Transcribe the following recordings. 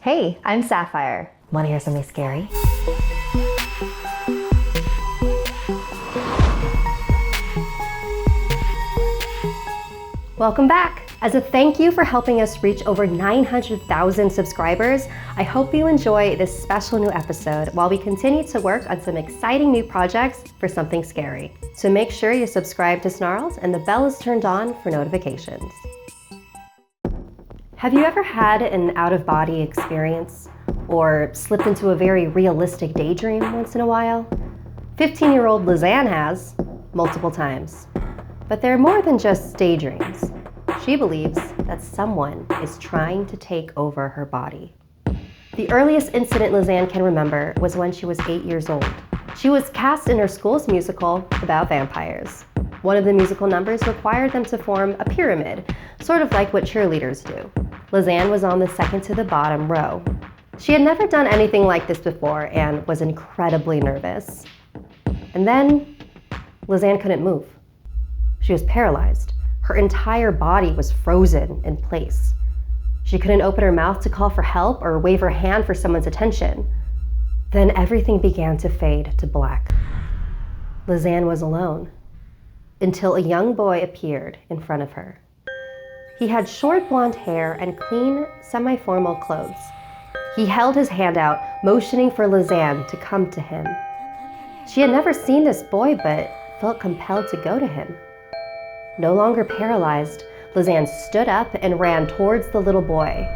Hey, I'm Sapphire. Want to hear something scary? Welcome back! As a thank you for helping us reach over 900,000 subscribers, I hope you enjoy this special new episode while we continue to work on some exciting new projects for Something Scary. So make sure you subscribe to Snarled and the bell is turned on for notifications. Have you ever had an out-of-body experience or slipped into a very realistic daydream once in a while? 15-year-old Lizanne has, multiple times. But they're more than just daydreams. She believes that someone is trying to take over her body. The earliest incident Lizanne can remember was when she was 8 years old. She was cast in her school's musical about vampires. One of the musical numbers required them to form a pyramid, sort of like what cheerleaders do. Lizanne was on the second to the bottom row. She had never done anything like this before and was incredibly nervous. And then, Lizanne couldn't move. She was paralyzed. Her entire body was frozen in place. She couldn't open her mouth to call for help or wave her hand for someone's attention. Then everything began to fade to black. Lizanne was alone, until a young boy appeared in front of her. He had short blonde hair and clean, semi-formal clothes. He held his hand out, motioning for Lizanne to come to him. She had never seen this boy, but felt compelled to go to him. No longer paralyzed, Lizanne stood up and ran towards the little boy,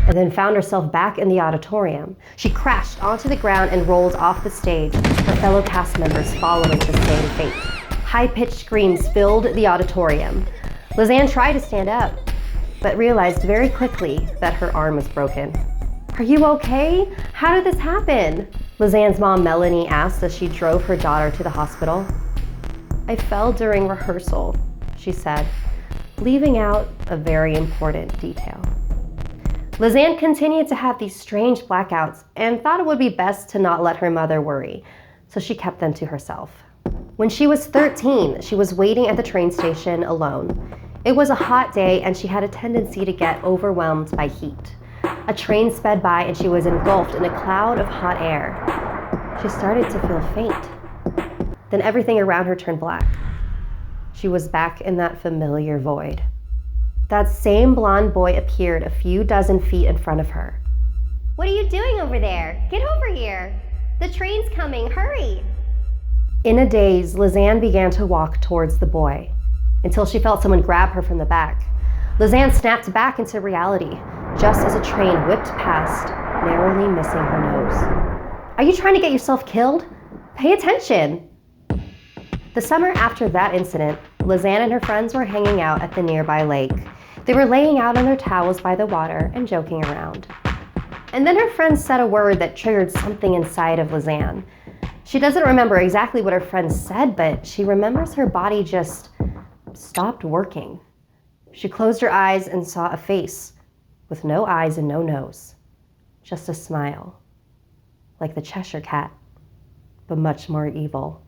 and then found herself back in the auditorium. She crashed onto the ground and rolled off the stage, her fellow cast members following the same fate. High-pitched screams filled the auditorium. Lizanne tried to stand up, but realized very quickly that her arm was broken. "Are you okay? How did this happen?" Lizanne's mom, Melanie, asked as she drove her daughter to the hospital. "I fell during rehearsal," she said, leaving out a very important detail. Lizanne continued to have these strange blackouts and thought it would be best to not let her mother worry, so she kept them to herself. When she was 13, she was waiting at the train station alone. It was a hot day and she had a tendency to get overwhelmed by heat. A train sped by and she was engulfed in a cloud of hot air. She started to feel faint. Then everything around her turned black. She was back in that familiar void. That same blonde boy appeared a few dozen feet in front of her. "What are you doing over there? Get over here! The train's coming, hurry!" In a daze, Lizanne began to walk towards the boy, until she felt someone grab her from the back. Lizanne snapped back into reality, just as a train whipped past, narrowly missing her nose. "Are you trying to get yourself killed? Pay attention!" The summer after that incident, Lizanne and her friends were hanging out at the nearby lake. They were laying out on their towels by the water and joking around. And then her friends said a word that triggered something inside of Lizanne. She doesn't remember exactly what her friends said, but she remembers her body just stopped working. She closed her eyes and saw a face with no eyes and no nose, just a smile, like the Cheshire Cat, but much more evil.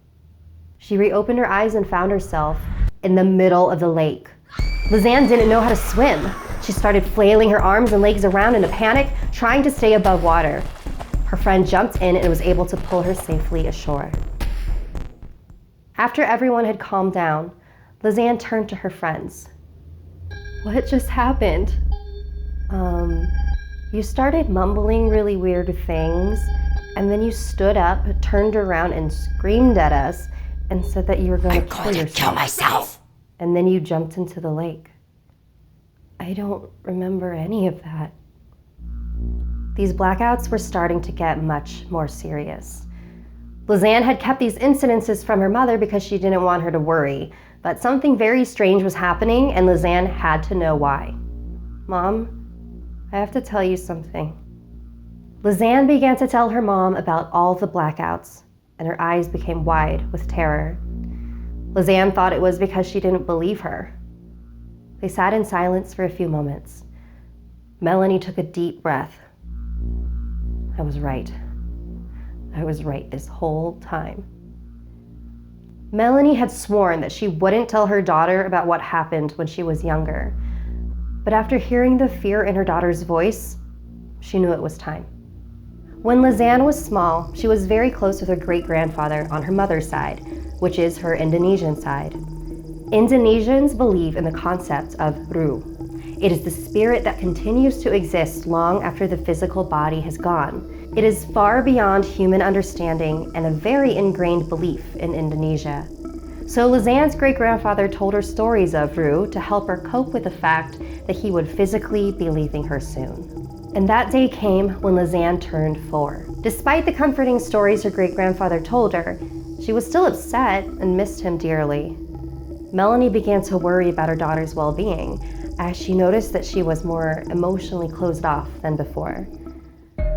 She reopened her eyes and found herself in the middle of the lake. Lizanne didn't know how to swim. She started flailing her arms and legs around in a panic, trying to stay above water. Her friend jumped in and was able to pull her safely ashore. After everyone had calmed down, Lizanne turned to her friends. "What just happened?" You started mumbling really weird things, and then you stood up, turned around, and screamed at us, and said that you were going to kill yourself. Kill myself. And then you jumped into the lake. "I don't remember any of that." These blackouts were starting to get much more serious. Lizanne had kept these incidences from her mother because she didn't want her to worry, but something very strange was happening and Lizanne had to know why. "Mom, I have to tell you something." Lizanne began to tell her mom about all the blackouts, and her eyes became wide with terror. Lizanne thought it was because she didn't believe her. They sat in silence for a few moments. Melanie took a deep breath. "I was right. I was right this whole time." Melanie had sworn that she wouldn't tell her daughter about what happened when she was younger. But after hearing the fear in her daughter's voice, she knew it was time. When Lizanne was small, she was very close with her great-grandfather on her mother's side, which is her Indonesian side. Indonesians believe in the concept of Ru. It is the spirit that continues to exist long after the physical body has gone. It is far beyond human understanding and a very ingrained belief in Indonesia. So Lizanne's great-grandfather told her stories of Ru to help her cope with the fact that he would physically be leaving her soon. And that day came when Lizanne turned 4. Despite the comforting stories her great-grandfather told her, she was still upset and missed him dearly. Melanie began to worry about her daughter's well-being, as she noticed that she was more emotionally closed off than before.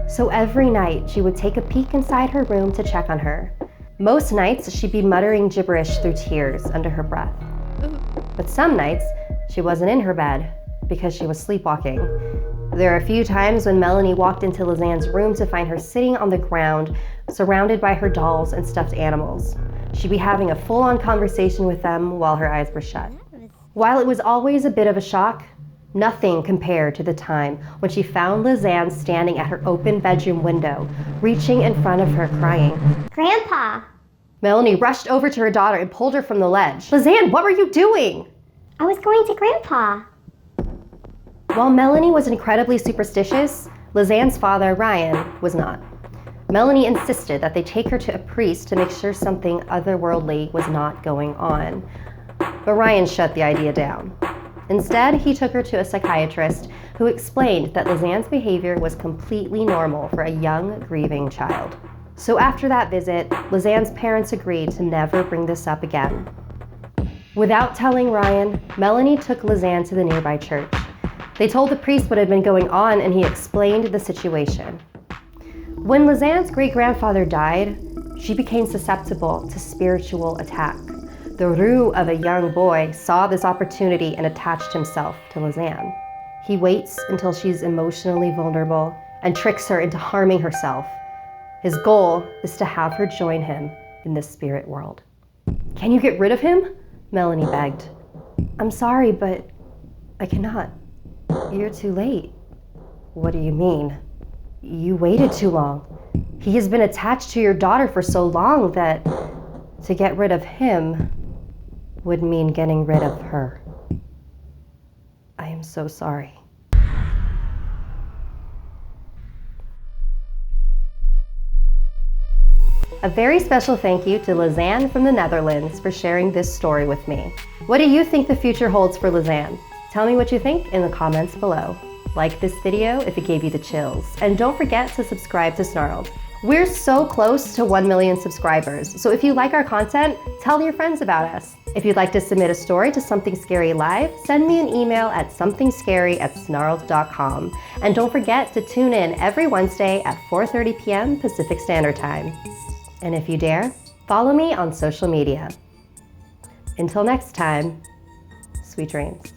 So every night, she would take a peek inside her room to check on her. Most nights, she'd be muttering gibberish through tears under her breath. But some nights, she wasn't in her bed because she was sleepwalking. There are a few times when Melanie walked into Lizanne's room to find her sitting on the ground, surrounded by her dolls and stuffed animals. She'd be having a full-on conversation with them while her eyes were shut. While it was always a bit of a shock, nothing compared to the time when she found Lizanne standing at her open bedroom window, reaching in front of her crying, "Grandpa!" Melanie rushed over to her daughter and pulled her from the ledge. "Lizanne, what were you doing?" "I was going to Grandpa." While Melanie was incredibly superstitious, Lizanne's father, Ryan, was not. Melanie insisted that they take her to a priest to make sure something otherworldly was not going on. But Ryan shut the idea down. Instead, he took her to a psychiatrist who explained that Lizanne's behavior was completely normal for a young, grieving child. So after that visit, Lizanne's parents agreed to never bring this up again. Without telling Ryan, Melanie took Lizanne to the nearby church. They told the priest what had been going on, and he explained the situation. When Lizanne's great-grandfather died, she became susceptible to spiritual attack. The Ru of a young boy saw this opportunity and attached himself to Lizanne. He waits until she's emotionally vulnerable and tricks her into harming herself. His goal is to have her join him in the spirit world. "Can you get rid of him?" Melanie begged. "I'm sorry, but I cannot. You're too late." "What do you mean?" "You waited too long. He has been attached to your daughter for so long that to get rid of him would mean getting rid of her. I am so sorry." A very special thank you to Lizanne from the Netherlands for sharing this story with me. What do you think the future holds for Lizanne? Tell me what you think in the comments below. Like this video if it gave you the chills, and don't forget to subscribe to Snarled. We're so close to 1 million subscribers, so if you like our content, tell your friends about us. If you'd like to submit a story to Something Scary Live, send me an email at somethingscary@snarled.com. And don't forget to tune in every Wednesday at 4:30 p.m. Pacific Standard Time. And if you dare, follow me on social media. Until next time, sweet dreams.